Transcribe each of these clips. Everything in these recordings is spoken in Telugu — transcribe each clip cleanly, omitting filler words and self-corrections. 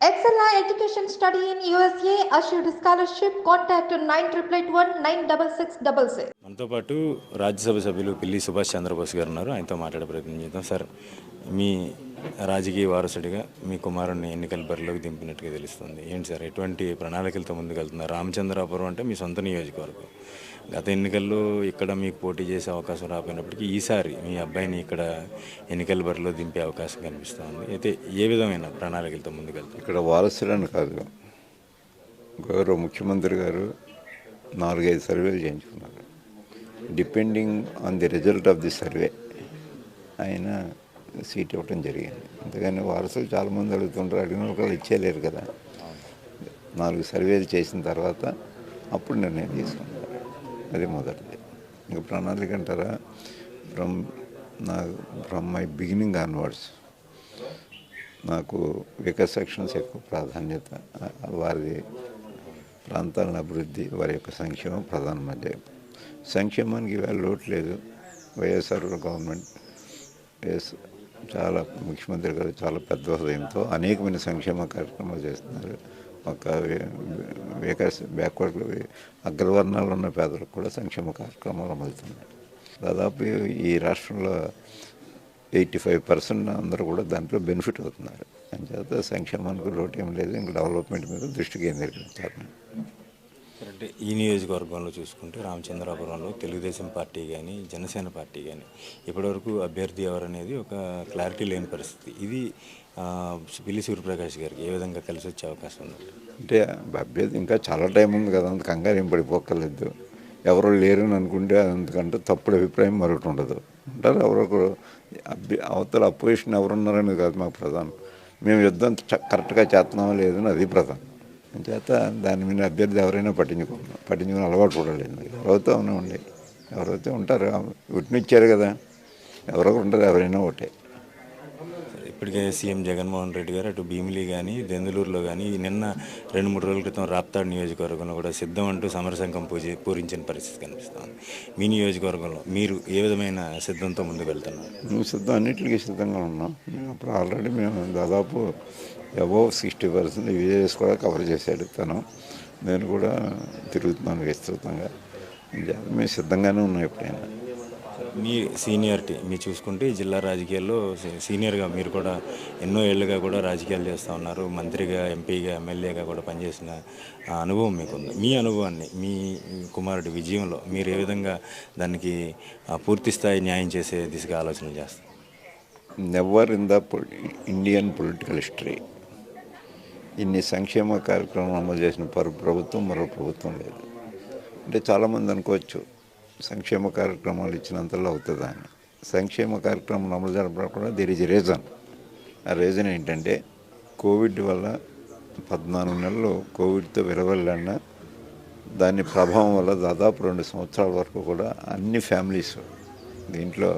Excella Education Study in USA assured scholarship. Contact 9881 మనతో పాటు రాజ్యసభ సభ్యులు పిల్లి సుభాష్ చంద్రబోస్ గారు ఉన్నారు. ఆయనతో మాట్లాడే ప్రయత్నం చేద్దాం. సార్, మీ రాజకీయ వారసుడిగా మీ కుమారుడిని ఎన్నికల బరిలోకి దింపినట్టుగా తెలుస్తుంది. ఏంటి సార్, ఎటువంటి ప్రణాళికలతో ముందుకు వెళ్తున్నారు? రామచంద్రాపురం అంటే మీ సొంత నియోజకవర్గం. గత ఎన్నికల్లో ఇక్కడ మీకు పోటీ చేసే అవకాశం రాకపోయినప్పటికీ ఈసారి మీ అబ్బాయిని ఇక్కడ ఎన్నికల బరిలో దింపే అవకాశం కనిపిస్తుంది. అయితే ఏ విధమైన ప్రణాళికలతో ముందుకు వెళ్తారు? ఇక్కడ వారసులని కాదు, గౌరవ ముఖ్యమంత్రి గారు 4-5 సర్వేలు చేయించుకున్నారు. Depending on the result of the survey ఆయన సీట్ ఇవ్వటం జరిగింది. అంతేగాని వారసులు చాలామంది అడుగుతుంటారు, అడిగిన వాళ్ళు ఇచ్చేయలేరు కదా. 4 సర్వేలు చేసిన తర్వాత అప్పుడు నిర్ణయం తీసుకున్నారు. అది మొదటిది. ఇంకా ప్రణాళిక అంటారా, ఫ్రమ్ మై బిగినింగ్ ఆన్వర్డ్స్ నాకు వీకర్ సెక్షన్స్ ఎక్కువ ప్రాధాన్యత, వారి ప్రాంతాలను అభివృద్ధి, వారి యొక్క సంక్షేమం ప్రధానమంత్రి. సంక్షేమానికి ఇవాళ లోటు లేదు. వైఎస్ఆర్ గవర్నమెంట్ చాలా ముఖ్యమంత్రి గారు చాలా పెద్ద హృదయంతో అనేకమైన సంక్షేమ కార్యక్రమాలు చేస్తున్నారు. ఒక వీకర్స్ బ్యాక్వర్డ్ అగ్రవర్ణాలు ఉన్న పేదలకు కూడా సంక్షేమ కార్యక్రమాలు అమలుతున్నాయి. దాదాపు ఈ రాష్ట్రంలో 85% అందరూ కూడా దాంట్లో బెనిఫిట్ అవుతున్నారు. అంచేత సంక్షేమానికి లోటు ఏం లేదు. ఇంకా డెవలప్మెంట్ మీద దృష్టి కేంద్రీకరించారు. అంటే ఈ నియోజకవర్గంలో చూసుకుంటే రామచంద్రాపురంలో తెలుగుదేశం పార్టీ కానీ జనసేన పార్టీ కానీ ఇప్పటివరకు అభ్యర్థి ఎవరనేది ఒక క్లారిటీ లేని పరిస్థితి. ఇది పిల్లి సూర్యప్రకాష్ గారికి ఏ విధంగా కలిసి వచ్చే అవకాశం ఉంది? అంటే అభ్యర్థి ఇంకా చాలా టైం ఉంది కదా, అంత కంగారు ఏం పడిపోక్కర్లేదు. ఎవరు లేరని అనుకుంటే అందుకంటే తప్పుడు అభిప్రాయం మరొకటి ఉండదు. అంటారు ఎవరొకరు అవతల అపోజిషన్ ఎవరున్నారని కాదు మాకు ప్రధానం. మేము యుద్ధం కరెక్ట్గా చేస్తున్నామో లేదని అది ప్రధానం. చేత దాని మీద అభ్యర్థి ఎవరైనా పట్టించుకుని అలవాటు కూడా లేదు. ఎవరైతే ఉండే ఎవరైతే ఉంటారు, ఉట్నిచ్చారు కదా, ఎవరొకరు ఉంటారు, ఎవరైనా ఒకటే. ఇప్పటికే సీఎం జగన్మోహన్ రెడ్డి గారు అటు భీమిలి కానీ దెందులూరులో కానీ నిన్న 2-3 రోజుల క్రితం రాప్తాడు నియోజకవర్గంలో కూడా సిద్ధం అంటూ సమరశంఖం పూరించిన పరిస్థితి కనిపిస్తుంది. మీ నియోజకవర్గంలో మీరు ఏ విధమైన సిద్ధంతో ముందుకు వెళ్తున్నారు? మేము సిద్ధం, అన్నింటికి సిద్ధంగా ఉన్నాం. అప్పుడు ఆల్రెడీ మేము దాదాపు అబోవ్ 60% విజయస్ కూడా కవర్ చేశాడు తను. నేను కూడా తిరుగుతున్నాను విస్తృతంగా. మేము సిద్ధంగానే ఉన్నాం. ఎప్పుడైనా మీ సీనియారిటీ మీరు చూసుకుంటే ఈ జిల్లా రాజకీయాల్లో సీనియర్గా మీరు కూడా ఎన్నో ఏళ్ళుగా కూడా రాజకీయాలు చేస్తూ ఉన్నారు. మంత్రిగా, ఎంపీగా, ఎమ్మెల్యేగా కూడా పనిచేసిన అనుభవం మీకుంది. మీ అనుభవాన్ని మీ కుమారుడి విజయంలో మీరు ఏ విధంగా దానికి పూర్తి స్థాయి న్యాయం చేసే దిశగా ఆలోచన చేస్తారు? Never in the Indian political history ఇన్ని సంక్షేమ కార్యక్రమాలు అమలు చేసిన ప్రభుత్వం మరో ప్రభుత్వం లేదు. అంటే చాలామంది అనుకోవచ్చు సంక్షేమ కార్యక్రమాలు ఇచ్చినంతలో అవుతుందా అని. సంక్షేమ కార్యక్రమాలు అమలు జరపకుండా దేర్ ఈజ్ రీజన్. ఆ రీజన్ ఏంటంటే కోవిడ్ వల్ల 14 నెలలు కోవిడ్తో విరవెళ్ళిన దాని ప్రభావం వల్ల దాదాపు 2 సంవత్సరాల వరకు కూడా అన్ని ఫ్యామిలీస్, దీంట్లో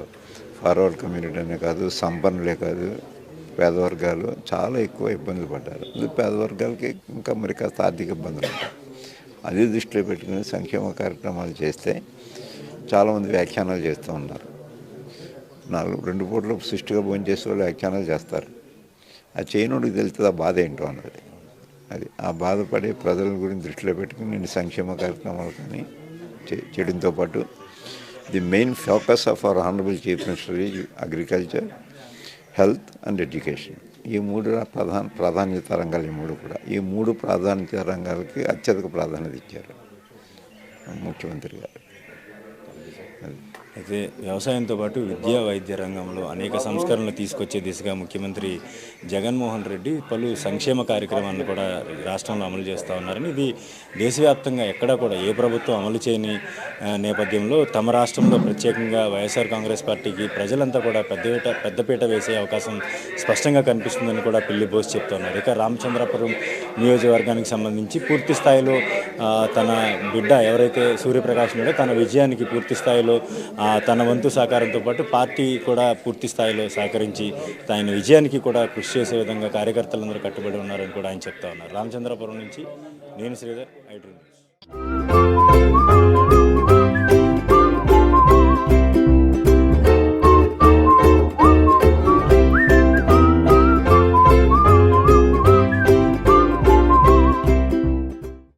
ఫార్వర్డ్ కమ్యూనిటీ అనే కాదు, సంపన్నులే కాదు, పేదవర్గాలు చాలా ఎక్కువ ఇబ్బందులు పడ్డారు. పేదవర్గాలకి ఇంకా మరి కాస్త ఆర్థిక ఇబ్బందులు ఉంటాయి. అది దృష్టిలో పెట్టుకుని సంక్షేమ కార్యక్రమాలు చేస్తే చాలామంది వ్యాఖ్యానాలు చేస్తూ ఉన్నారు. 2 పూటలు సృష్టిగా భోజనం చేసే వాళ్ళు వ్యాఖ్యానాలు చేస్తారు. ఆ చేయనోడికి తెలుస్తుంది ఆ బాధ ఏంటో అన్నది. అది ఆ బాధపడే ప్రజల గురించి దృష్టిలో పెట్టుకుని నేను సంక్షేమ కార్యక్రమాలు కానీ చేయడంతో పాటు the main focus of our honourable chief minister is agriculture, health and education. ఈ 3 ప్రాధాన్యత రంగాలు. ఈ 3 ప్రాధాన్యత రంగాలకి అత్యధిక ప్రాధాన్యత ఇచ్చారు ముఖ్యమంత్రి గారు. అయితే వ్యవసాయంతో పాటు విద్యా వైద్య రంగంలో అనేక సంస్కరణలు తీసుకొచ్చే దిశగా ముఖ్యమంత్రి జగన్మోహన్ రెడ్డి పలు సంక్షేమ కార్యక్రమాలను కూడా రాష్ట్రంలో అమలు చేస్తూ ఉన్నారని, ఇది దేశవ్యాప్తంగా ఎక్కడా కూడా ఏ ప్రభుత్వం అమలు చేయని నేపథ్యంలో తమ రాష్ట్రంలో ప్రత్యేకంగా వైఎస్ఆర్ కాంగ్రెస్ పార్టీకి ప్రజలంతా కూడా పెద్దపీట వేసే అవకాశం స్పష్టంగా కనిపిస్తుందని కూడా పిల్లి బోస్ చెప్తున్నారు. ఇక రామచంద్రపురం నియోజకవర్గానికి సంబంధించి పూర్తి స్థాయిలో తన బిడ్డ ఎవరైతే సూర్యప్రకాష్ ఉన్నాడో తన విజయానికి పూర్తి స్థాయిలో తన వంతు సహకారంతో పాటు పార్టీ కూడా పూర్తి స్థాయిలో సహకరించి ఆయన విజయానికి కూడా కృషి చేసే విధంగా కార్యకర్తలందరూ కట్టుబడి ఉన్నారని కూడా ఆయన చెప్తా ఉన్నారు. రామచంద్రపురం నుంచి నేను శ్రీధర్, ఐ డ్రీమ్.